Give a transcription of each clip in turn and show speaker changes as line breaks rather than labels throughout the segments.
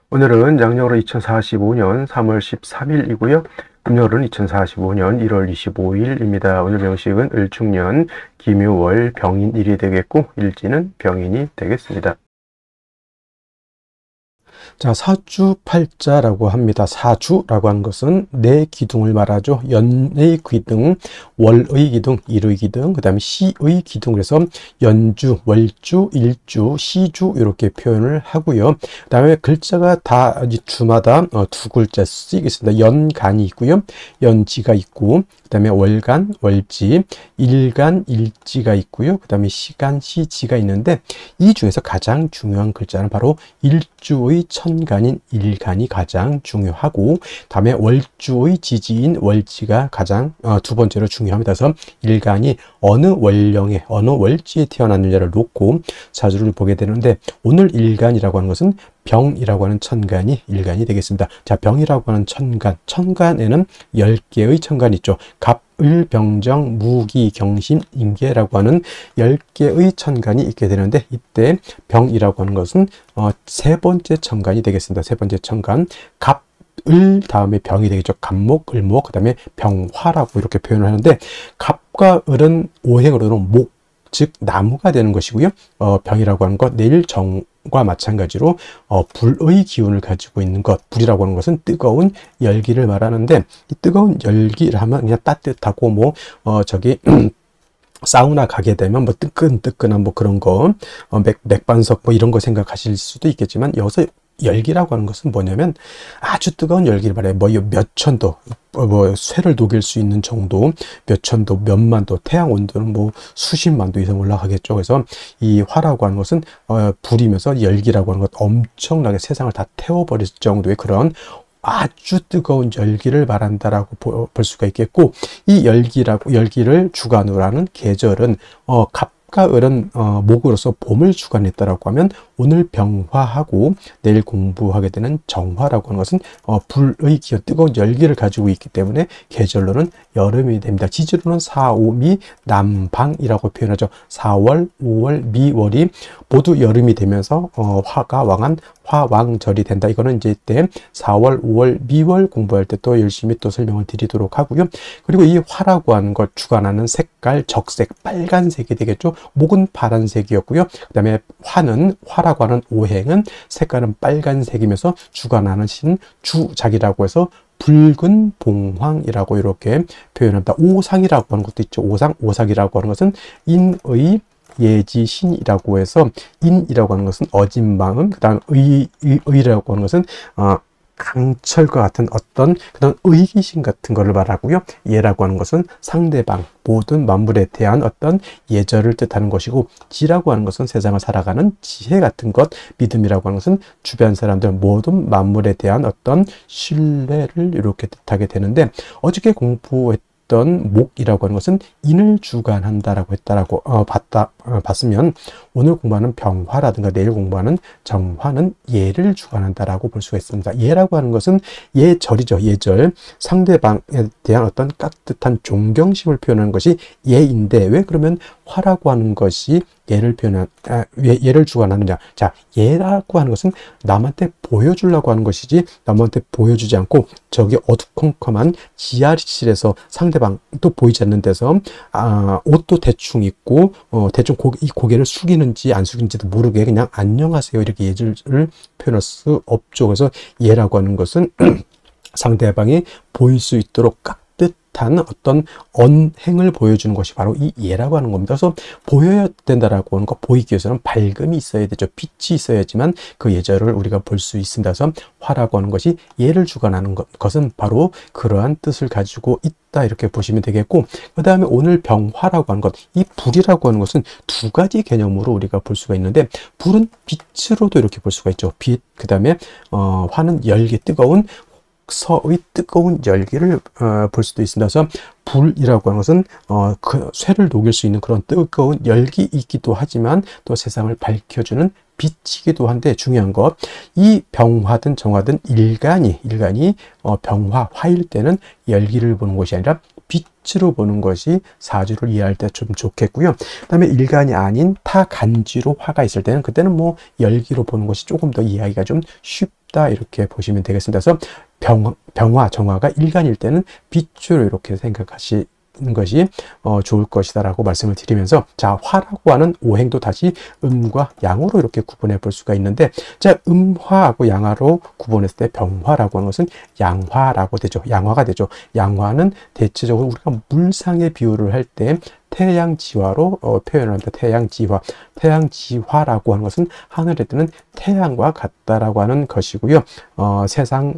오늘은 양력으로 2045년 3월 13일이고요. 음력으로는 2045년 1월 25일입니다. 오늘 명식은 을충년 김유월 병인일이 되겠고 일지는 병인이 되겠습니다. 자, 사주팔자라고 합니다. 사주라고 하는 것은 네 기둥을 말하죠. 연의 기둥, 월의 기둥, 일의 기둥, 그 다음에 시의 기둥. 그래서 연주, 월주, 일주, 시주 이렇게 표현을 하고요. 그 다음에 글자가 다 주마다 두 글자 쓰이겠습니다. 연간이 있고요. 연지가 있고, 그 다음에 월간, 월지, 일간, 일지가 있고요. 그 다음에 시간, 시지가 있는데 이 중에서 가장 중요한 글자는 바로 일주의 천간인 일간이 가장 중요하고, 다음에 월주의 지지인 월지가 가장 두 번째로 중요합니다. 그래서 일간이 어느 월령에 어느 월지에 태어났느냐를 놓고 사주를 보게 되는데, 오늘 일간이라고 하는 것은 병이라고 하는 천간이 일간이 되겠습니다. 자, 병이라고 하는 천간에는 10개의 천간이 있죠. 갑, 을, 병정, 무기, 경신, 임계라고 하는 10개의 천간이 있게 되는데, 이때 병이라고 하는 것은 세 번째 천간이 되겠습니다. 세 번째 천간, 갑, 을 다음에 병이 되겠죠. 갑목, 을목, 그 다음에 병화라고 이렇게 표현을 하는데, 갑과 을은 오행으로는 목, 즉 나무가 되는 것이고요. 병이라고 하는 것, 내일 정과 마찬가지로 불의 기운을 가지고 있는 것. 불이라고 하는 것은 뜨거운 열기를 말하는데, 이 뜨거운 열기를 하면 그냥 따뜻하고 사우나 가게 되면 뭐 뜨끈뜨끈한 뭐 그런 거, 맥반석 뭐 이런 거 생각하실 수도 있겠지만, 여기서 열기라고 하는 것은 뭐냐면 아주 뜨거운 열기를 말해요. 뭐 몇 천도, 뭐 쇠를 녹일 수 있는 정도, 몇 천도, 몇만 도, 태양 온도는 뭐 수십만 도 이상 올라가겠죠. 그래서 이 화라고 하는 것은 불이면서 열기라고 하는 것, 엄청나게 세상을 다 태워버릴 정도의 그런 아주 뜨거운 열기를 말한다라고 볼 수가 있겠고, 이 열기를 주관으로 하는 계절은 갑과 을은 목으로서 봄을 주관했다라고 하면, 오늘 병화하고 내일 공부하게 되는 정화라고 하는 것은 불의 기운, 뜨거운 열기를 가지고 있기 때문에 계절로는 여름이 됩니다. 지지로는 4, 5, 미, 남방이라고 표현하죠. 4월, 5월, 미월이 모두 여름이 되면서 화가 왕한 화왕절이 된다. 이거는 이제 이때 4월, 5월, 미월 공부할 때 또 열심히 또 설명을 드리도록 하고요. 그리고 이 화라고 하는 것 주관하는 색깔, 적색, 빨간색이 되겠죠. 목은 파란색이었고요. 그 다음에 화라고 하는 오행은 색깔은 빨간색이면서 주관하는 신 주작이라고 해서 붉은 봉황이라고 이렇게 표현합니다. 오상이라고 하는 것도 있죠. 오상이라고 하는 것은 인의 예지신이라고 해서, 인이라고 하는 것은 어진 마음, 그 다음 의라고 하는 것은 강철과 같은 어떤 그런 의기심 같은 것을 말하고요. 예라고 하는 것은 상대방, 모든 만물에 대한 어떤 예절을 뜻하는 것이고, 지라고 하는 것은 세상을 살아가는 지혜 같은 것, 믿음이라고 하는 것은 주변 사람들, 모든 만물에 대한 어떤 신뢰를 이렇게 뜻하게 되는데, 어저께 공부했던 목이라고 하는 것은 인을 주관한다라고 했다라고 봤으면, 오늘 공부하는 병화라든가 내일 공부하는 정화는 예를 주관한다라고 볼 수가 있습니다. 예라고 하는 것은 예절이죠. 예절, 상대방에 대한 어떤 깍듯한 존경심을 표현하는 것이 예인데, 왜 그러면 화라고 하는 것이 예를 주관하느냐. 자, 예라고 하는 것은 남한테 보여주려고 하는 것이지, 남한테 보여주지 않고 저기 어두컴컴한 지하실에서 상대방도 보이지 않는 데서 옷도 대충 입고 대충 이 고개를 숙이는지 안 숙이는지도 모르게 그냥 안녕하세요 이렇게 예절을 표현할 수 없죠. 그래서 예라고 하는 것은 상대방이 보일 수 있도록 깍듯한 어떤 언행을 보여주는 것이 바로 이 예라고 하는 겁니다. 그래서 보여야 된다라고 하는 것, 보이기 위해서는 밝음이 있어야 되죠. 빛이 있어야지만 그 예절을 우리가 볼 수 있습니다. 그래서 화라고 하는 것이 예를 주관하는 것은 바로 그러한 뜻을 가지고 있다, 이렇게 보시면 되겠고, 그 다음에 오늘 병화라고 하는 것, 이 불이라고 하는 것은 두 가지 개념으로 우리가 볼 수가 있는데, 불은 빛으로도 이렇게 볼 수가 있죠. 빛, 그 다음에 화는 열기, 뜨거운 서의 뜨거운 열기를 볼 수도 있습니다. 그래서 불이라고 하는 것은 그 쇠를 녹일 수 있는 그런 뜨거운 열기이기도 하지만, 또 세상을 밝혀주는 빛이기도 한데, 중요한 것, 이 병화든 정화든 일간이 병화, 화일 때는 열기를 보는 것이 아니라 빛으로 보는 것이 사주를 이해할 때 좀 좋겠고요. 그 다음에 일간이 아닌 타간지로 화가 있을 때는, 그때는 뭐 열기로 보는 것이 조금 더 이해하기가 좀 쉽다, 없다 이렇게 보시면 되겠습니다. 그래서 병화, 정화가 일간일 때는 빛으로 이렇게 생각하시는 것이 좋을 것이다라고 말씀을 드리면서, 자, 화라고 하는 오행도 다시 음과 양으로 이렇게 구분해 볼 수가 있는데, 자, 음화하고 양화로 구분했을 때 병화라고 하는 것은 양화라고 되죠. 양화가 되죠. 양화는 대체적으로 우리가 물상의 비유를 할 때 태양지화로 표현합니다. 태양지화. 태양지화라고 하는 것은 하늘에 뜨는 태양과 같다라고 하는 것이고요. 세상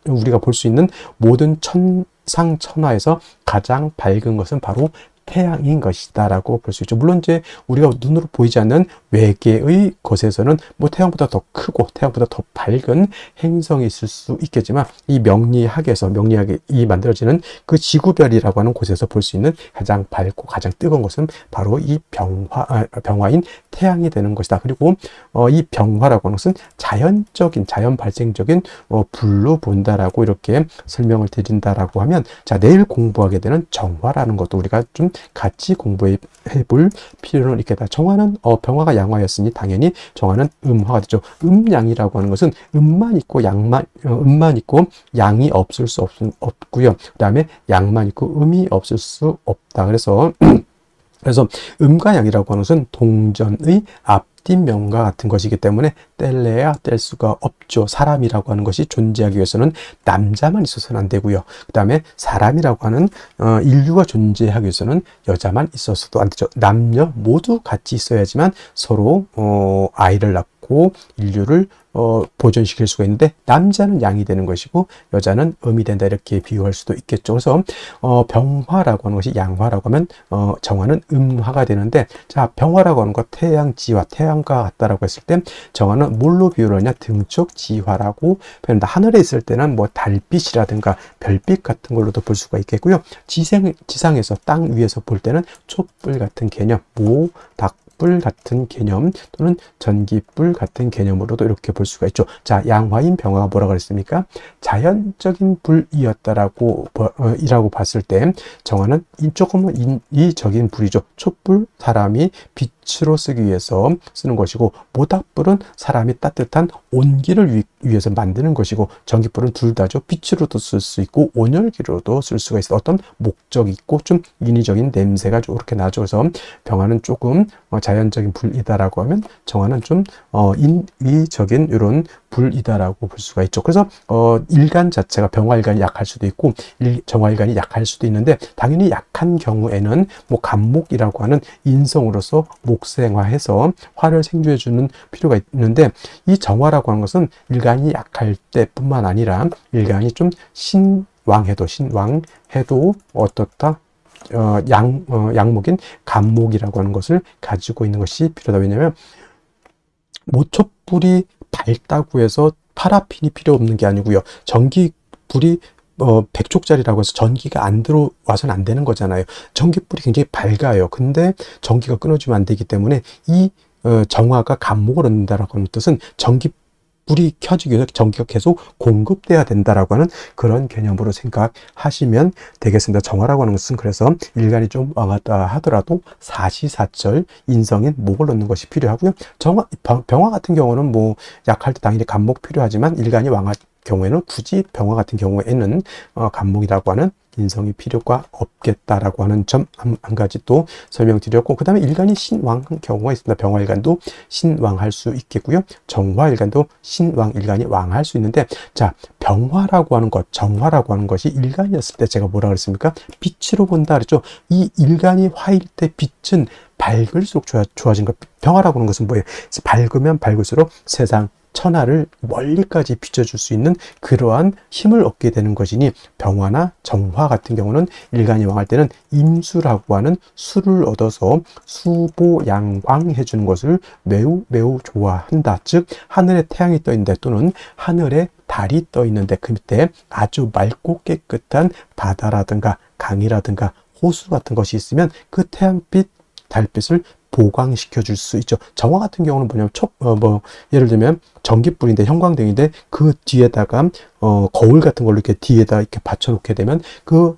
우리가 볼 수 있는 모든 천상천하에서 가장 밝은 것은 바로 태양인 것이다 라고 볼 수 있죠. 물론 이제 우리가 눈으로 보이지 않는 외계의 것에서는 뭐 태양보다 더 크고 태양보다 더 밝은 행성이 있을 수 있겠지만, 이 명리학이 만들어지는 그 지구별이라고 하는 곳에서 볼 수 있는 가장 밝고 가장 뜨거운 것은 바로 이 병화인 태양이 되는 것이다. 그리고 이 병화라고 하는 것은 자연 발생적인 불로 본다라고 이렇게 설명을 드린다라고 하면, 자, 내일 공부하게 되는 정화라는 것도 우리가 좀 같이 공부해 볼 필요는 있겠다. 정화는 병화가 양화였으니 당연히 정화는 음화가 되죠. 음양이라고 하는 것은 음만 있고 양이 없을 수 없고요. 그 다음에 양만 있고 음이 없을 수 없다. 그래서 음과 양이라고 하는 것은 동전의 앞뒷면과 같은 것이기 때문에 뗄래야 뗄 수가 없죠. 사람이라고 하는 것이 존재하기 위해서는 남자만 있어서는 안 되고요. 그 다음에 사람이라고 하는 인류가 존재하기 위해서는 여자만 있어서도 안 되죠. 남녀 모두 같이 있어야지만 서로 아이를 낳고 인류를 보존시킬 수가 있는데, 남자는 양이 되는 것이고 여자는 음이 된다 이렇게 비유할 수도 있겠죠. 그래서 병화라고 하는 것이 양화라고 하면 정화는 음화가 되는데, 자, 병화라고 하는 것 태양지화, 태양과 같다라고 했을 때 정화는 뭘로 비유를 하냐? 등축지화라고 표현한다. 하늘에 있을 때는 뭐 달빛이라든가 별빛 같은 걸로도 볼 수가 있겠고요. 지상에서 땅 위에서 볼 때는 촛불 같은 개념, 닭불 같은 개념 또는 전기불 같은 개념으로도 이렇게 볼 수가 있죠. 자, 양화인 병화가 뭐라고 그랬습니까? 자연적인 불이었다라고 이라고 봤을 때 정화는 조금은 인위적인 불이죠. 촛불, 사람이 빛으로 쓰기 위해서 쓰는 것이고, 모닥불은 사람이 따뜻한 온기를 위해서 만드는 것이고, 전기불은 둘 다죠. 빛으로도 쓸 수 있고 온열기로도 쓸 수가 있어. 어떤 목적이 있고 좀 인위적인 냄새가 이렇게 나죠. 그래서 병화는 조금 자연적인 불이다라고 하면 정화는 좀 인위적인 이런 불이다라고 볼 수가 있죠. 그래서 일간 자체가 병화일간이 약할 수도 있고 정화일간이 약할 수도 있는데, 당연히 약한 경우에는 뭐 간목이라고 하는 인성으로서 목생화해서 화를 생주해 주는 필요가 있는데, 이 정화라고 하는 것은 일간이 약할 때뿐만 아니라 일간이 좀 신왕해도 어떻다? 양목인 간목이라고 하는 것을 가지고 있는 것이 필요하다. 왜냐하면 모촛불이 밝다고 해서 파라핀이 필요 없는 게 아니고요. 전기불이 100족짜리라고 해서 전기가 안 들어와서는 안 되는 거잖아요. 전기불이 굉장히 밝아요. 근데 전기가 끊어지면 안 되기 때문에 이 정화가 간목을 얻는다라고 하는 뜻은 불이 켜지기 위해서 전기가 계속 공급돼야 된다라고 하는 그런 개념으로 생각하시면 되겠습니다. 정화라고 하는 것은 그래서 일간이 좀 왕하다 하더라도 사시사철 인성인 목을 얻는 것이 필요하고요. 병화 같은 경우는 뭐 약할 때 당연히 간목 필요하지만 일간이 왕할 경우에는 굳이 병화 같은 경우에는 간목이라고 하는 인성이 필요가 없겠다라고 하는 점 한 가지 또 설명드렸고, 그 다음에 일간이 신왕한 경우가 있습니다. 병화일간도 신왕할 수 있겠고요. 정화일간도 신왕일간이 왕할 수 있는데, 자, 병화라고 하는 것, 정화라고 하는 것이 일간이었을 때 제가 뭐라 그랬습니까? 빛으로 본다 그랬죠. 이 일간이 화일 때 빛은 밝을수록 좋아진 것. 병화라고 하는 것은 뭐예요? 밝으면 밝을수록 세상 천하를 멀리까지 비춰줄 수 있는 그러한 힘을 얻게 되는 것이니, 병화나 정화 같은 경우는 일간이 왕할 때는 임수라고 하는 수를 얻어서 수보양광해 주는 것을 매우 좋아한다. 즉 하늘에 태양이 떠 있는데 또는 하늘에 달이 떠 있는데 그 밑에 아주 맑고 깨끗한 바다라든가 강이라든가 호수 같은 것이 있으면 그 태양빛, 달빛을 보강시켜 줄 수 있죠. 정화 같은 경우는 뭐냐면 예를 들면 전기불인데 형광등인데 그 뒤에다가 거울 같은 걸로 이렇게 뒤에다 이렇게 받쳐 놓게 되면 그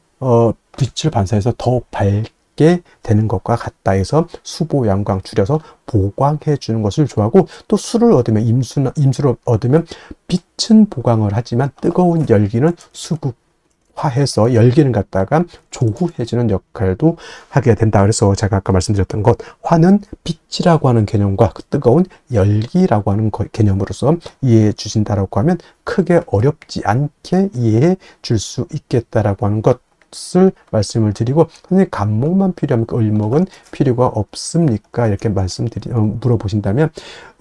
빛을 반사해서 더 밝게 있게 되는 것과 같다 해서 수보, 양광 줄여서 보광해 주는 것을 좋아하고, 또 수를 얻으면 임수를 얻으면 빛은 보광을 하지만 뜨거운 열기는 수극화해서 열기를 갖다가 조후해주는 역할도 하게 된다. 그래서 제가 아까 말씀드렸던 것, 화는 빛이라고 하는 개념과 그 뜨거운 열기라고 하는 개념으로서 이해해 주신다라고 하면 크게 어렵지 않게 이해해 줄 수 있겠다라고 하는 것을 말씀을 드리고, 선생님 간목만 필요합니까? 을목은 필요가 없습니까? 이렇게 물어보신다면,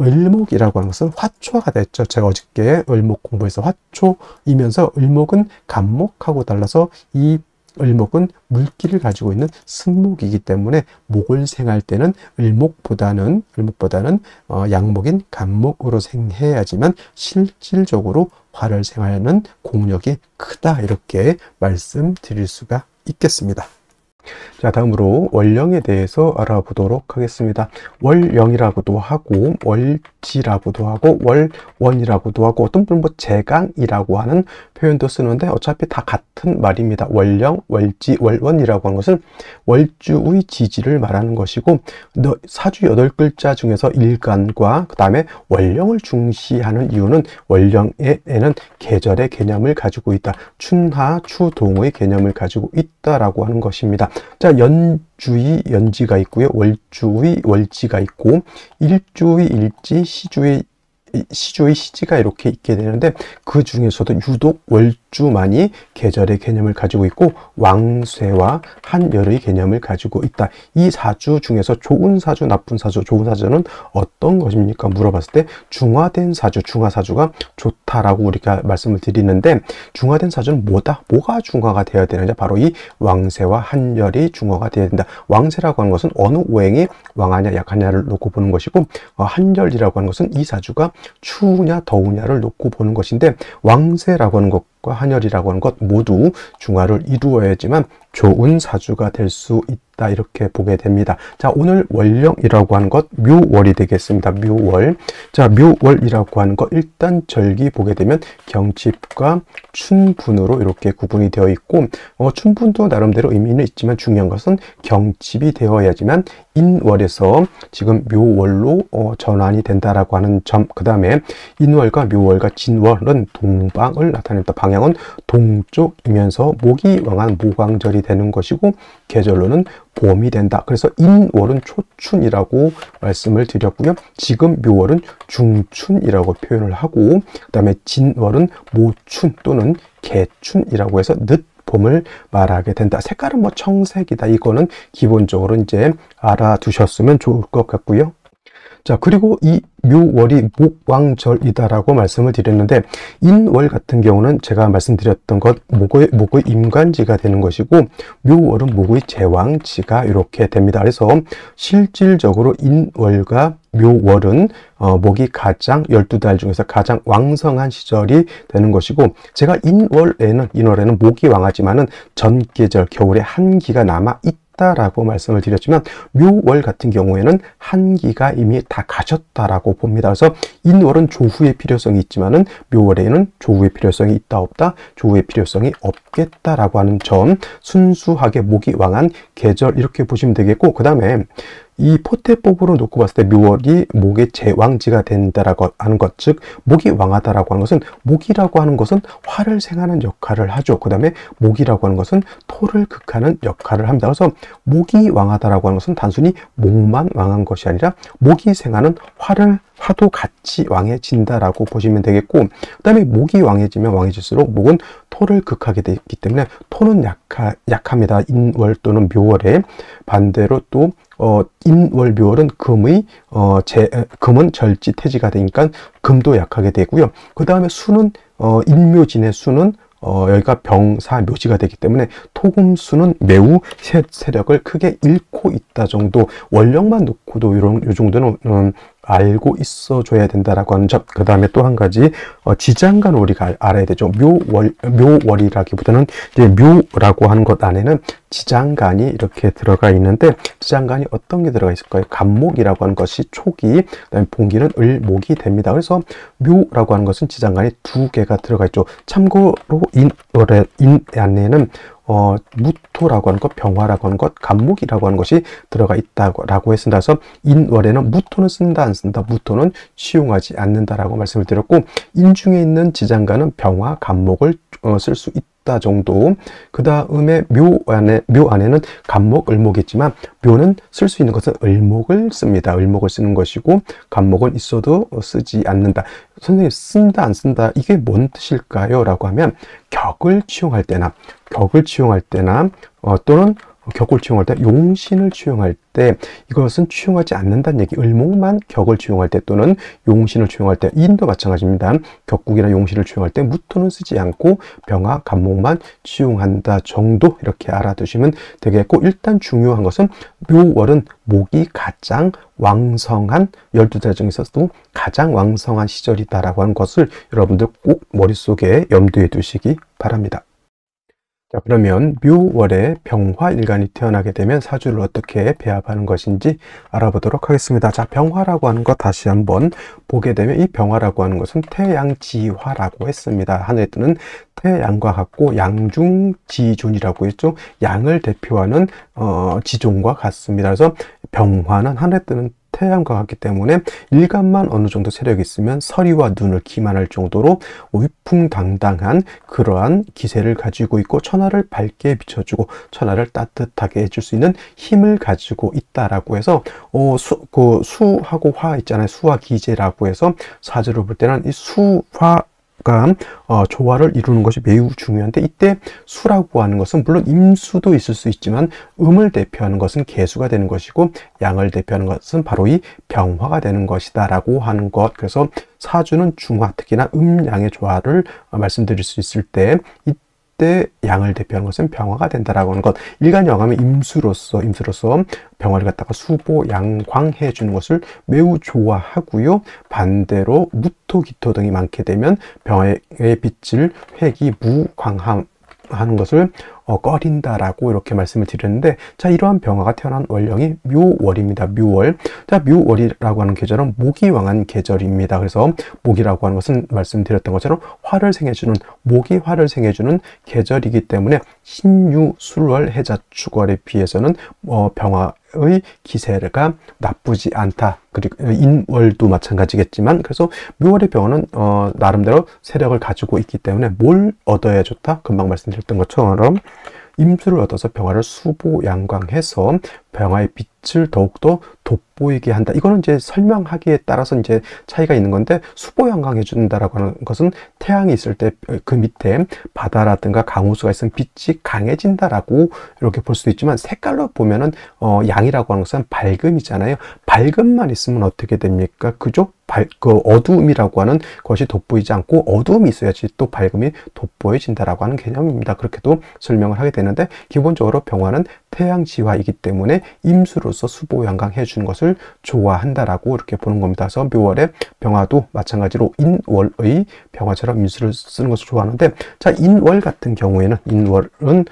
을목이라고 하는 것은 화초가 됐죠. 제가 어저께 을목 공부해서 화초이면서 을목은 간목하고 달라서 이 을목은 물기를 가지고 있는 승목이기 때문에 목을 생할 때는 을목보다는 양목인 간목으로 생해야지만 실질적으로 화를 생하는 공력이 크다, 이렇게 말씀드릴 수가 있겠습니다. 자, 다음으로 월령에 대해서 알아보도록 하겠습니다. 월령이라고도 하고 월지라고도 하고 월원이라고도 하고, 어떤 분은 제강이라고 하는 표현도 쓰는데 어차피 다 같은 말입니다. 월령, 월지, 월원이라고 하는 것은 월주의 지지를 말하는 것이고, 사주 8글자 중에서 일간과 그 다음에 월령을 중시하는 이유는 월령에는 계절의 개념을 가지고 있다. 춘하, 추동의 개념을 가지고 있다라고 하는 것입니다. 자, 연주의 연지가 있고요. 월주의 월지가 있고, 일주의 일지, 시주의 시지가 이렇게 있게 되는데, 그 중에서도 유독 월주만이 계절의 개념을 가지고 있고 왕쇠와 한열의 개념을 가지고 있다. 이 사주 중에서 좋은 사주, 나쁜 사주, 좋은 사주는 어떤 것입니까? 물어봤을 때 중화된 사주, 중화사주가 좋다라고 우리가 말씀을 드리는데, 중화된 사주는 뭐가 중화가 되어야 되느냐? 바로 이 왕쇠와 한열이 중화가 되어야 된다. 왕쇠라고 하는 것은 어느 오행이 왕하냐 약하냐를 놓고 보는 것이고, 한열이라고 하는 것은 이 사주가 추우냐 더우냐를 놓고 보는 것인데, 왕쇠라고 하는 것과 한열이라고 하는 것 모두 중화를 이루어야지만 좋은 사주가 될 수 있다, 이렇게 보게 됩니다. 자, 오늘 월령이라고 하는 것 묘월이 되겠습니다. 묘월. 자, 묘월이라고 하는 것 일단 절기 보게 되면 경칩과 춘분으로 이렇게 구분이 되어 있고, 춘분도 나름대로 의미는 있지만 중요한 것은 경칩이 되어야지만 인월에서 지금 묘월로 전환이 된다라고 하는 점. 그 다음에 인월과 묘월과 진월은 동방을 나타냅니다. 방향은 동쪽이면서 목이 왕한 모광절이 되는 것이고, 계절로는 봄이 된다. 그래서 인월은 초춘이라고 말씀을 드렸고요. 지금 묘월은 중춘이라고 표현을 하고, 그 다음에 진월은 모춘 또는 개춘이라고 해서 늦봄을 말하게 된다. 색깔은 청색이다. 이거는 기본적으로 이제 알아두셨으면 좋을 것 같고요. 자, 그리고 이 묘월이 목왕절이다라고 말씀을 드렸는데, 인월 같은 경우는 제가 말씀드렸던 것 목의 임관지가 되는 것이고, 묘월은 목의 제왕지가 이렇게 됩니다. 그래서 실질적으로 인월과 묘월은 목이 가장 12달 중에서 가장 왕성한 시절이 되는 것이고, 제가 인월에는 목이 왕하지만은 전계절 겨울에 한기가 남아 있다라고 말씀을 드렸지만, 묘월 같은 경우에는 한기가 이미 다 가셨다라고 봅니다. 그래서 인월은 조후의 필요성이 있지만은 묘월에는 조후의 필요성이 있다 없다, 조후의 필요성이 없겠다라고 하는 점, 순수하게 목이 왕한 계절 이렇게 보시면 되겠고, 그 다음에 이 포태법으로 놓고 봤을 때 묘월이 목의 제왕지가 된다라고 하는 것, 즉 목이 왕하다라고 하는 것은, 목이라고 하는 것은 화를 생하는 역할을 하죠. 그 다음에 목이라고 하는 것은 토를 극하는 역할을 합니다. 그래서 목이 왕하다라고 하는 것은 단순히 목만 왕한 것이 아니라 목이 생하는 화도 같이 왕해진다라고 보시면 되겠고, 그 다음에 목이 왕해지면 왕해질수록 목은 토를 극하게 되기 때문에 토는 약합니다. 인월 또는 묘월에. 반대로 또 인월 묘월은 금은 절지 태지가 되니까 금도 약하게 되고요. 그 다음에 수는 인묘진의 수는 여기가 병사 묘지가 되기 때문에 토금수는 매우 세력을 크게 잃고 있다 정도, 월령만 놓고도 요 정도는 알고 있어줘야 된다라고 하는 점. 그 다음에 또 한 가지 지장간을 우리가 알아야 되죠. 묘월이라기보다는 이제 묘라고 하는 것 안에는 지장간이 이렇게 들어가 있는데, 지장간이 어떤 게 들어가 있을까요? 간목이라고 하는 것이 초기, 그다음에 봉기는 을목이 됩니다. 그래서 묘라고 하는 것은 지장간이 2개가 들어가 있죠. 참고로 인 안에는 무토라고 하는 것, 병화라고 하는 것, 간목이라고 하는 것이 들어가 있다고 했습니다. 그래서 인월에는 무토는 쓴다 안 쓴다, 무토는 치용하지 않는다라고 말씀을 드렸고, 인중에 있는 지장간은 병화, 간목을 쓸 수 있다 정도. 그 다음에 묘 안에는 간목, 을목이 있지만 묘는 쓸 수 있는 것은 을목을 씁니다. 을목을 쓰는 것이고, 간목은 있어도 쓰지 않는다. 선생님, 쓴다 안 쓴다, 이게 뭔 뜻일까요? 라고 하면 격을 치용할 때나 또는 격을 치용할 때, 용신을 치용할 때 이것은 치용하지 않는다는 얘기. 을목만 격을 치용할 때 또는 용신을 치용할 때, 인도 마찬가지입니다. 격국이나 용신을 치용할 때 무토는 쓰지 않고 병화, 간목만 치용한다 정도, 이렇게 알아두시면 되겠고, 일단 중요한 것은 묘월은 목이 가장 왕성한, 12달 중에서도 가장 왕성한 시절이다라고 하는 것을 여러분들 꼭 머릿속에 염두에 두시기 바랍니다. 자, 그러면 묘월에 병화일간이 태어나게 되면 사주를 어떻게 배합하는 것인지 알아보도록 하겠습니다. 자, 병화라고 하는 것 다시 한번 보게 되면, 이 병화라고 하는 것은 태양지화라고 했습니다. 하늘에 뜨는 태양과 같고 양중지존이라고 했죠. 양을 대표하는 지존과 같습니다. 그래서 병화는 하늘에 뜨는 태양과 같기 때문에 일간만 어느 정도 세력이 있으면 서리와 눈을 기만할 정도로 위풍당당한 그러한 기세를 가지고 있고, 천하를 밝게 비춰주고 천하를 따뜻하게 해줄 수 있는 힘을 가지고 있다라고 해서 수하고 화 있잖아요. 수화 기제라고 해서 사주를 볼 때는 이 수화 조화를 이루는 것이 매우 중요한데, 이때 수라고 하는 것은 물론 임수도 있을 수 있지만 음을 대표하는 것은 개수가 되는 것이고, 양을 대표하는 것은 바로 이 병화가 되는 것이다 라고 하는 것. 그래서 사주는 중화, 특히나 음양의 조화를 말씀드릴 수 있을 때, 이때 양을 대표하는 것은 병화가 된다라고 하는 것. 일간영하면 임수로서 병화를 갖다가 수보, 양광해 주는 것을 매우 좋아하고요. 반대로 무토, 기토 등이 많게 되면 병화의 빛을 회기, 무광함 하는 것을 꺼린다라고 이렇게 말씀을 드렸는데, 자, 이러한 병화가 태어난 월령이 묘월입니다. 묘월. 자, 묘월이라고 하는 계절은 목이 왕한 계절입니다. 그래서 목이라고 하는 것은 말씀드렸던 것처럼 목이 화를 생해주는 계절이기 때문에 신유, 술월, 해자, 축월에 비해서는 병화의 기세가 나쁘지 않다. 그리고 인월도 마찬가지겠지만, 그래서 묘월의 병화는 나름대로 세력을 가지고 있기 때문에 뭘 얻어야 좋다? 금방 말씀드렸던 것처럼 임수를 얻어서 병화를 수보, 양광해서 병화의 빛을 더욱더 돋보이게 한다. 이거는 이제 설명하기에 따라서 이제 차이가 있는 건데, 수보, 양광해 준다라고 하는 것은 태양이 있을 때 그 밑에 바다라든가 강호수가 있으면 빛이 강해진다라고 이렇게 볼 수도 있지만, 색깔로 보면은 양이라고 하는 것은 밝음이잖아요. 밝음만 있으면 어떻게 됩니까? 그죠? 어두움이라고 하는 것이 돋보이지 않고, 어두움이 있어야지 또 밝음이 돋보여진다라고 하는 개념입니다. 그렇게도 설명을 하게 되는데, 기본적으로 병화는 태양지화이기 때문에 임수로서 수보, 양광 해주는 것을 좋아한다라고 이렇게 보는 겁니다. 그래서 묘월의 병화도 마찬가지로 인월의 병화처럼 임수를 쓰는 것을 좋아하는데, 자, 인월 같은 경우에는, 인월은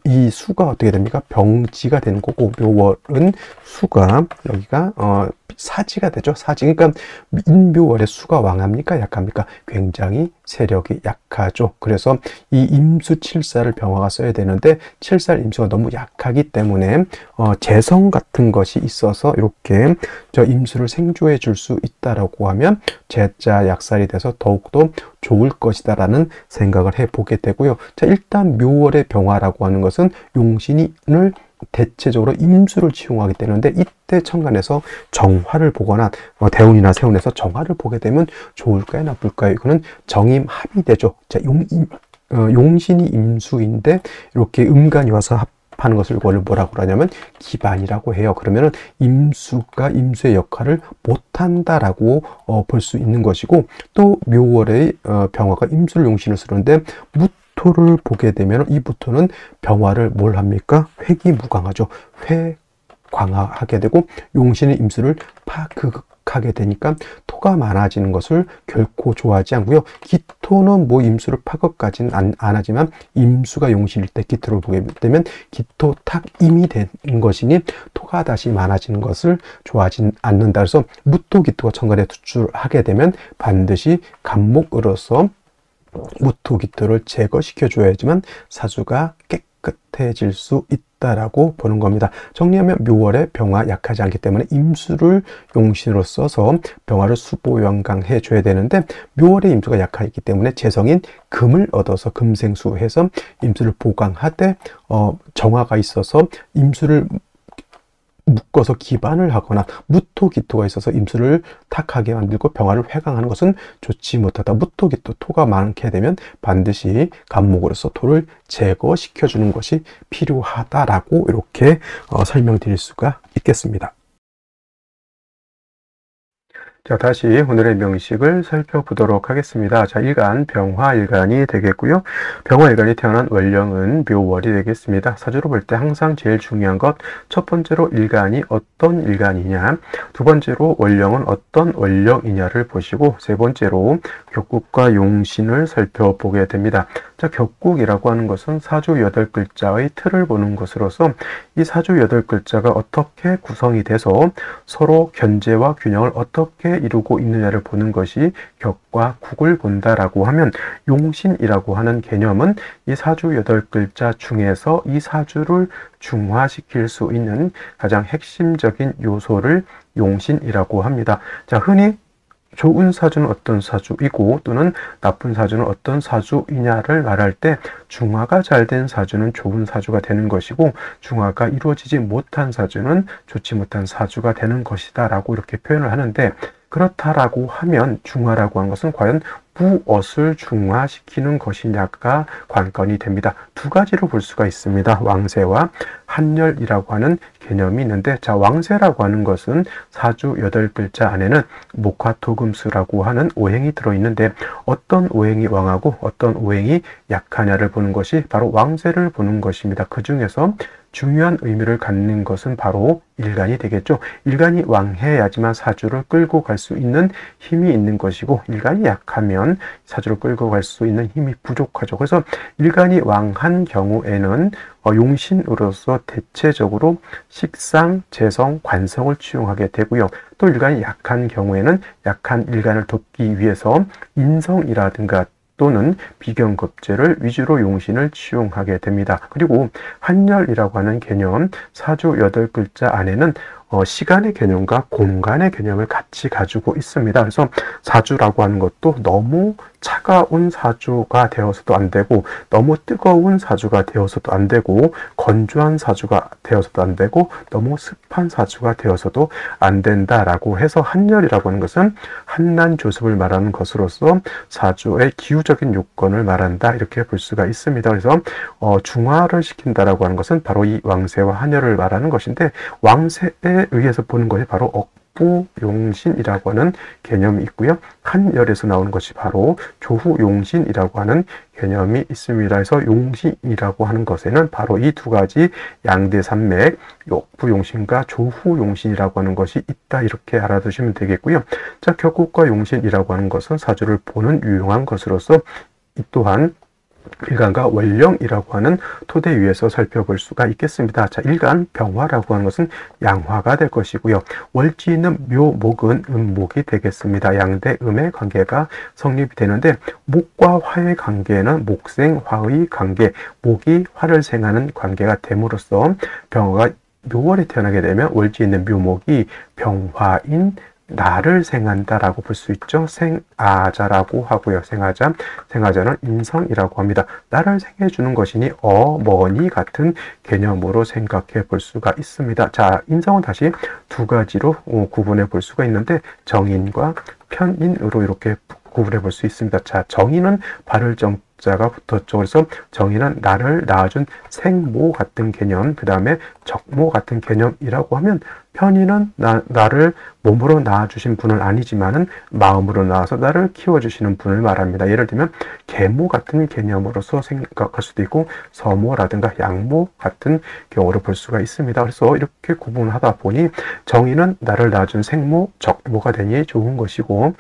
이 수가 어떻게 됩니까? 병지가 되는 거고, 묘월은 수가 여기가 사지가 되죠. 사지. 그러니까 인묘월의 수가 왕합니까? 약합니까? 굉장히 세력이 약하죠. 그래서 이 임수 칠사를 병화가 써야 되는데, 칠살 임수가 너무 약하기 때문에 재성 같은 것이 있어서 이렇게 저 임수를 생조해 줄 수 있다라고 하면 재자 약살이 돼서 더욱더 좋을 것이다라는 생각을 해보게 되고요. 자, 일단 묘월의 병화라고 하는 것은 용신을 대체적으로 임수를 치용하게 되는데, 이때 천간에서 정화를 보거나 대운이나 세운에서 정화를 보게 되면 좋을까요, 나쁠까요? 이거는 정임합이 되죠. 자, 용신이 임수인데 이렇게 음간이 와서 합하는 것을 뭐라고 그러냐면 기반이라고 해요. 그러면은 임수가 임수의 역할을 못한다라고 볼 수 있는 것이고, 또 묘월의 병화가 임수를 용신을 쓰는데 무토를 보게 되면, 이 무토는 병화를 뭘 합니까? 회기무광하죠. 회광하게 되고, 용신의 임수를 파극하게 되니까 토가 많아지는 것을 결코 좋아하지 않고요. 기토는 뭐 임수를 파극까지는 안 하지만, 임수가 용신일 때 기토를 보게 되면 기토탁임이 되는 것이니 토가 다시 많아지는 것을 좋아하지 않는다. 그래서 무토, 기토가 천간에 투출하게 되면 반드시 간목으로서 무토, 기토를 제거시켜 줘야지만 사주가 깨끗해질 수 있다라고 보는 겁니다. 정리하면 묘월에 병화 약하지 않기 때문에 임수를 용신으로 써서 병화를 수보양강해 줘야 되는데 묘월에 임수가 약하기 때문에 재성인 금을 얻어서 금생수해서 임수를 보강하되 정화가 있어서 임수를 묶어서 기반을 하거나 무토기토가 있어서 임수를 탁하게 만들고 병화를 회강하는 것은 좋지 못하다. 무토기토, 토가 많게 되면 반드시 간목으로서 토를 제거시켜 주는 것이 필요하다라고 이렇게 설명드릴 수가 있겠습니다. 자, 다시 오늘의 명식을 살펴보도록 하겠습니다. 자, 일간, 병화일간이 되겠고요. 병화일간이 태어난 월령은 묘월이 되겠습니다. 사주로 볼 때 항상 제일 중요한 것, 첫 번째로 일간이 어떤 일간이냐, 두 번째로 월령은 어떤 월령이냐를 보시고, 세 번째로 격국과 용신을 살펴보게 됩니다. 자, 격국이라고 하는 것은 사주 8글자의 틀을 보는 것으로서 이 사주 8글자가 어떻게 구성이 돼서 서로 견제와 균형을 어떻게 이루고 있느냐를 보는 것이 격과 국을 본다라고 하면, 용신이라고 하는 개념은 이 사주 8글자 중에서 이 사주를 중화시킬 수 있는 가장 핵심적인 요소를 용신이라고 합니다. 자, 흔히 좋은 사주는 어떤 사주이고 또는 나쁜 사주는 어떤 사주이냐를 말할 때 중화가 잘 된 사주는 좋은 사주가 되는 것이고 중화가 이루어지지 못한 사주는 좋지 못한 사주가 되는 것이다 라고 이렇게 표현을 하는데, 그렇다라고 하면 중화라고 하는 것은 과연 무엇을 중화시키는 것이냐가 관건이 됩니다. 두 가지로 볼 수가 있습니다. 왕세와 한열이라고 하는 개념이 있는데, 자, 왕세라고 하는 것은 사주 8글자 안에는 목화토금수라고 하는 오행이 들어있는데 어떤 오행이 왕하고 어떤 오행이 약하냐를 보는 것이 바로 왕세를 보는 것입니다. 그 중에서 중요한 의미를 갖는 것은 바로 일간이 되겠죠. 일간이 왕해야지만 사주를 끌고 갈 수 있는 힘이 있는 것이고, 일간이 약하면 사주를 끌고 갈 수 있는 힘이 부족하죠. 그래서 일간이 왕한 경우에는 용신으로서 대체적으로 식상, 재성, 관성을 취용하게 되고요. 또 일간이 약한 경우에는 약한 일간을 돕기 위해서 인성이라든가 또는 비견급제를 위주로 용신을 취용하게 됩니다. 그리고 한열이라고 하는 개념, 사주 8글자 안에는 시간의 개념과 공간의 개념을 같이 가지고 있습니다. 그래서 사주라고 하는 것도 너무 차가운 사주가 되어서도 안 되고 너무 뜨거운 사주가 되어서도 안 되고 건조한 사주가 되어서도 안 되고 너무 습한 사주가 되어서도 안 된다라고 해서 한열이라고 하는 것은 한난조습을 말하는 것으로서 사주의 기후적인 요건을 말한다 이렇게 볼 수가 있습니다. 그래서 중화를 시킨다라고 하는 것은 바로 이 왕세와 한열을 말하는 것인데, 왕세에 의해서 보는 것이 바로 부용신이라고 하는 개념이 있고요. 한열에서 나오는 것이 바로 조후용신이라고 하는 개념이 있습니다. 그래서 용신이라고 하는 것에는 바로 이 두 가지 양대산맥, 역부용신과 조후용신이라고 하는 것이 있다 이렇게 알아두시면 되겠고요. 자, 격국과 용신이라고 하는 것은 사주를 보는 유용한 것으로서 이 또한 일간과 월령이라고 하는 토대 위에서 살펴볼 수가 있겠습니다. 자, 일간 병화라고 하는 것은 양화가 될 것이고요. 월지는 묘목은 음목이 되겠습니다. 양대 음의 관계가 성립이 되는데, 목과 화의 관계는 목생화의 관계, 목이 화를 생하는 관계가 됨으로써 병화가 묘월에 태어나게 되면 월지에 있는 묘목이 병화인 나를 생한다라고 볼 수 있죠. 생아자라고 하고요. 생아자는 인성이라고 합니다. 나를 생해주는 것이니 어머니 같은 개념으로 생각해 볼 수가 있습니다. 자, 인성은 다시 두 가지로 구분해 볼 수가 있는데, 정인과 편인으로 이렇게 구분해 볼 수 있습니다. 자, 정인은 발을 정자가 붙었죠. 그래서 정인은 나를 낳아준 생모 같은 개념, 그 다음에 적모 같은 개념이라고 하면, 편인은 나를 몸으로 낳아주신 분은 아니지만은 마음으로 낳아서 나를 키워주시는 분을 말합니다. 예를 들면 계모 같은 개념으로서 생각할 수도 있고, 서모라든가 양모 같은 경우를 볼 수가 있습니다. 그래서 이렇게 구분하다 보니 정인은 나를 낳아준 생모, 적모가 되니 좋은 것이고,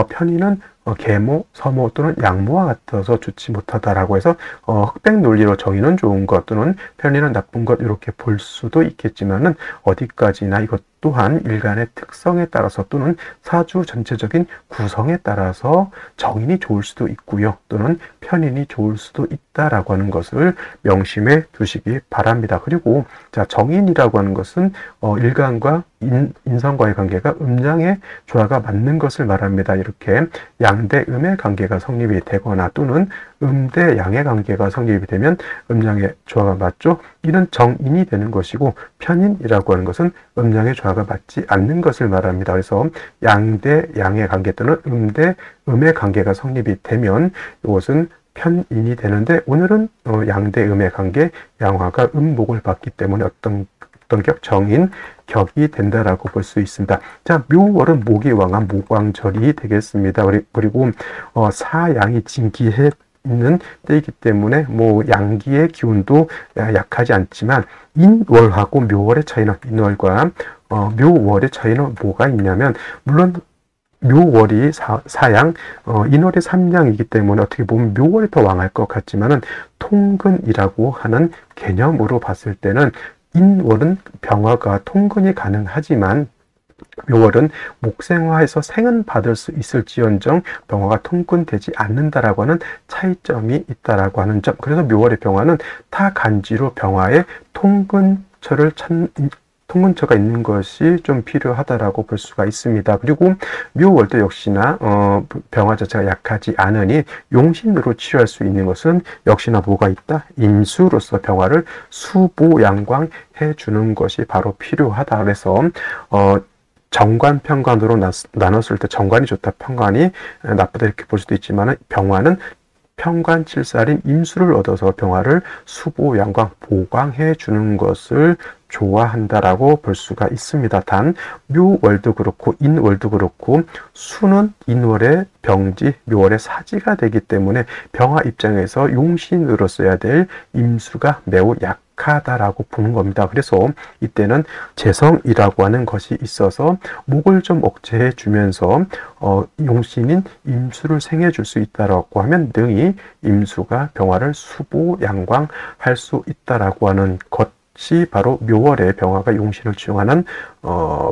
편인은 계모, 서모 또는 양모와 같아서 좋지 못하다라고 해서 흑백 논리로 정의는 좋은 것 또는 편의는 나쁜 것 이렇게 볼 수도 있겠지만은, 어디까지나 이것 또한 일간의 특성에 따라서 또는 사주 전체적인 구성에 따라서 정인이 좋을 수도 있고요. 또는 편인이 좋을 수도 있다라고 하는 것을 명심해 두시기 바랍니다. 그리고 자, 정인이라고 하는 것은 일간과 인성과의 관계가 음양의 조화가 맞는 것을 말합니다. 이렇게 양대 음의 관계가 성립이 되거나 또는 음대 양의 관계가 성립이 되면 음양의 조화가 맞죠. 이는 정인이 되는 것이고, 편인이라고 하는 것은 음양의 조화가 맞지 않는 것을 말합니다. 그래서 양대 양의 관계 또는 음대 음의 관계가 성립이 되면 이것은 편인이 되는데, 오늘은 양대 음의 관계, 양화가 음목을 받기 때문에 어떤 격, 정인, 격이 된다라고 볼 수 있습니다. 자, 묘월은 목이 왕한 목왕절이 되겠습니다. 그리고 사양이 진기해 있는 때이기 때문에 뭐 양기의 기운도 약하지 않지만, 인월하고 묘월의 차이는, 인월과 묘월의 차이는 뭐가 있냐면, 물론 묘월이 사양, 인월이 삼양이기 때문에 어떻게 보면 묘월이 더 왕할 것 같지만은, 통근이라고 하는 개념으로 봤을 때는 인월은 병화가 통근이 가능하지만 묘월은 목생화해서 생은 받을 수 있을지언정 병화가 통근되지 않는다라고 하는 차이점이 있다라고 하는 점. 그래서 묘월의 병화는 타 간지로 병화의 통근처가 있는 것이 좀 필요하다라고 볼 수가 있습니다. 그리고 묘월도 역시나 병화 자체가 약하지 않으니 용신으로 치료할 수 있는 것은 역시나 뭐가 있다? 임수로서 병화를 수보양광해 주는 것이 바로 필요하다. 그래서 정관, 편관으로 나눴을 때 정관이 좋다, 편관이 나쁘다 이렇게 볼 수도 있지만, 병화는 편관 칠살인 임수를 얻어서 병화를 수보, 양광, 보강해 주는 것을 좋아한다라고 볼 수가 있습니다. 단 묘월도 그렇고 인월도 그렇고 수는 인월의 병지, 묘월의 사지가 되기 때문에 병화 입장에서 용신으로 써야 될 임수가 매우 약하다라고 보는 겁니다. 그래서 이때는 재성이라고 하는 것이 있어서 목을 좀 억제해 주면서 용신인 임수를 생해 줄 수 있다라고 하면 능히 임수가 병화를 수보, 양광할 수 있다라고 하는 것이 바로 묘월의 병화가 용신을 치용하는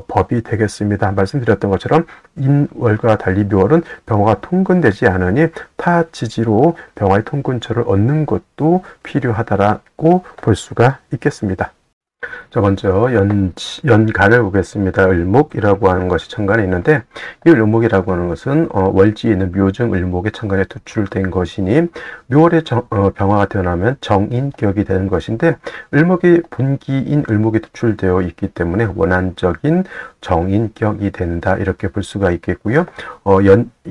법이 되겠습니다. 말씀드렸던 것처럼 인월과 달리 묘월은 병화가 통근되지 않으니 타 지지로 병화의 통근처를 얻는 것도 필요하다라고 볼 수가 있겠습니다. 자, 먼저 연간을 보겠습니다. 을목이라고 하는 것이 천간에 있는데, 이 을목이라고 하는 것은 월지에 있는 묘중 을목의 천간에 투출된 것이니, 묘월의 병화가 태어나면 정인격이 되는 것인데, 을목이 분기인 을목이 투출되어 있기 때문에 원한적인 정인격이 된다, 이렇게 볼 수가 있겠고요.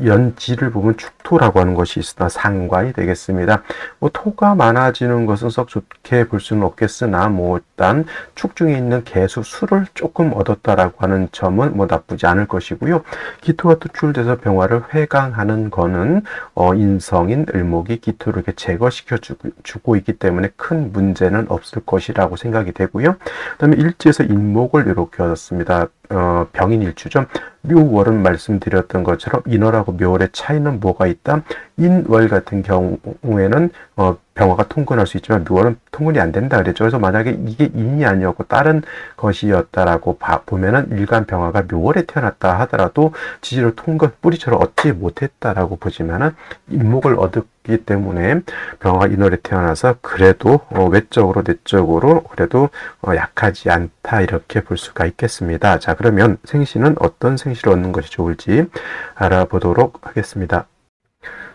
연지를 보면 축토라고 하는 것이 있으나 상관이 되겠습니다. 뭐 토가 많아지는 것은 썩 좋게 볼 수는 없겠으나, 뭐 일단 축 중에 있는 개수 수를 조금 얻었다라고 하는 점은 뭐 나쁘지 않을 것이고요. 기토가 투출돼서 병화를 회강하는 거는 인성인 을목이 기토를 이렇게 제거시켜 주고 있기 때문에 큰 문제는 없을 것이라고 생각이 되고요. 그다음에 일지에서 인목을 이렇게 얻었습니다. 병인일주죠. 묘월은 말씀드렸던 것처럼 인월하고 묘월의 차이는 뭐가 있다? 인월 같은 경우에는 병화가 통근할 수 있지만 묘월은 통근이 안 된다 그랬죠. 그래서 만약에 이게 인이 아니었고 다른 것이었다라고 보면은 일간 병화가 묘월에 태어났다 하더라도 지지를 통근 뿌리처럼 얻지 못했다라고 보지만은 인목을 얻었기 때문에 병화가 인월에 태어나서 그래도 외적으로 내적으로 그래도 약하지 않다 이렇게 볼 수가 있겠습니다. 자, 그러면 생시는 어떤 생시를 얻는 것이 좋을지 알아보도록 하겠습니다.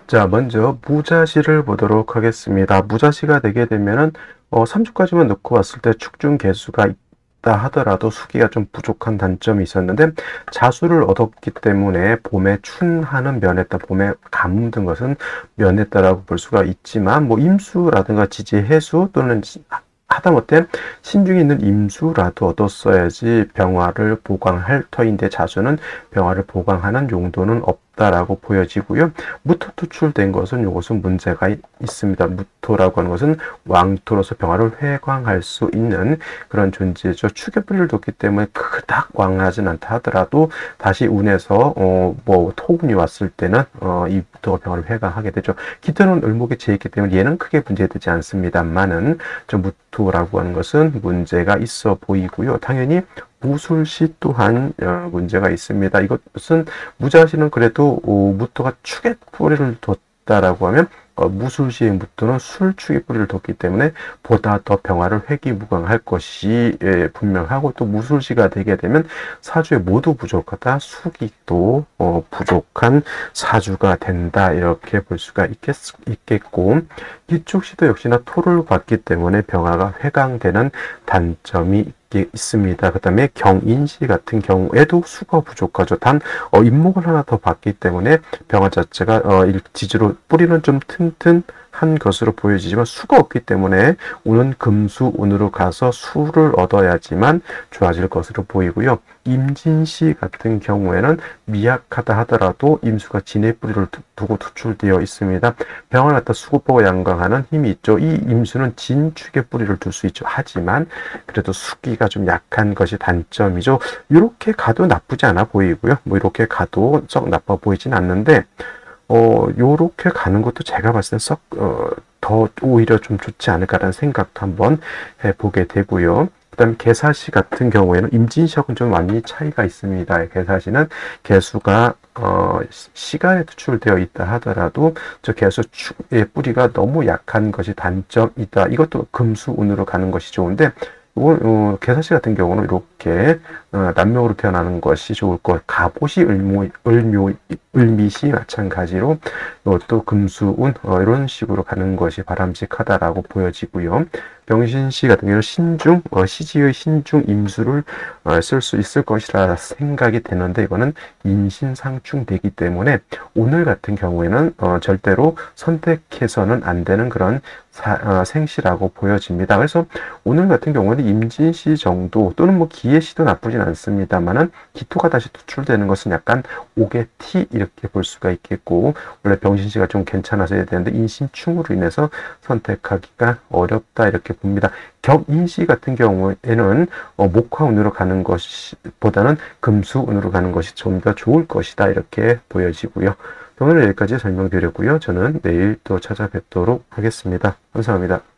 자, 먼저 무자시를 보도록 하겠습니다. 무자시가 되게 되면은 3주까지만 놓고 왔을 때 축중 개수가 있다 하더라도 수기가 좀 부족한 단점이 있었는데, 자수를 얻었기 때문에 봄에 춘하는 면했다, 봄에 가뭄 든 것은 면했다라고 볼 수가 있지만, 뭐 임수라든가 지지, 해수 또는 하다못해 신중에 있는 임수라도 얻었어야지 병화를 보강할 터인데, 자수는 병화를 보강하는 용도는 없다라고 보여지고요. 무토 투출된 것은 이것은 문제가 있습니다. 무토라고 하는 것은 왕토로서 병화를 회광할 수 있는 그런 존재죠. 축엽비를 뒀기 때문에 그닥 왕하진 않다 하더라도 다시 운에서 뭐 토운이 왔을 때는 이 무토가 병화를 회광하게 되죠. 기토는 을목에 재있기 때문에 얘는 크게 문제되지 않습니다만은 저 무토라고 하는 것은 문제가 있어 보이고요. 당연히 무술시 또한 문제가 있습니다. 이것은 무자시는 그래도 무토가 축에 뿌리를 뒀다라고 하면 무술시의 무토는 술축에 뿌리를 뒀기 때문에 보다 더 병화를 회귀무광할 것이 분명하고, 또 무술시가 되게 되면 사주에 모두 부족하다, 수기도 부족한 사주가 된다, 이렇게 볼 수가 있겠고, 이쪽 시도 역시나 토를 받기 때문에 병화가 회강되는 단점이 있습니다. 그 다음에 경인시 같은 경우에도 수가 부족하죠. 단 인목을 하나 더 받기 때문에 병화 자체가 지지로 뿌리는 좀 튼튼한 것으로 보여지지만 수가 없기 때문에 운은 금수운으로 가서 수를 얻어야지만 좋아질 것으로 보이고요. 임진시 같은 경우에는 미약하다 하더라도 임수가 진의 뿌리를 두고 투출되어 있습니다. 병을 갖다 수급보고 양강하는 힘이 있죠. 이 임수는 진축의 뿌리를 둘 수 있죠. 하지만 그래도 수기가 좀 약한 것이 단점이죠. 이렇게 가도 나쁘지 않아 보이고요. 뭐 이렇게 가도 썩 나빠 보이진 않는데, 요렇게 가는 것도 제가 봤을 때 더 오히려 좀 좋지 않을까라는 생각도 한번 해보게 되고요. 그 다음에 개사시 같은 경우에는 임진시하고는 좀 완전히 차이가 있습니다. 개사시는 개수가 시간에 투출되어 있다 하더라도 저 개수의 뿌리가 너무 약한 것이 단점이다. 이것도 금수운으로 가는 것이 좋은데, 개사시 같은 경우는 이렇게 남묘로 태어나는 것이 좋을 것. 갑옷이 을미시 마찬가지로 이것도 금수운 이런 식으로 가는 것이 바람직하다라고 보여지고요. 병신시 같은 경우는 신중, 시지의 신중 임수를 쓸 수 있을 것이라 생각이 되는데, 이거는 인신상충되기 때문에 오늘 같은 경우에는 절대로 선택해서는 안 되는 그런 생시라고 보여집니다. 그래서 오늘 같은 경우는 임진시 정도 또는 뭐 기해시도 나쁘진 않습니다만은 기토가 다시 투출되는 것은 약간 오개티 이렇게 볼 수가 있겠고, 원래 병신시가 좀 괜찮아서 해야 되는데 인신충으로 인해서 선택하기가 어렵다 이렇게 봅니다. 격인시 같은 경우에는 목화운으로 가는 것보다는 금수운으로 가는 것이 좀 더 좋을 것이다 이렇게 보여지고요. 오늘은 여기까지 설명드렸고요. 저는 내일 또 찾아뵙도록 하겠습니다. 감사합니다.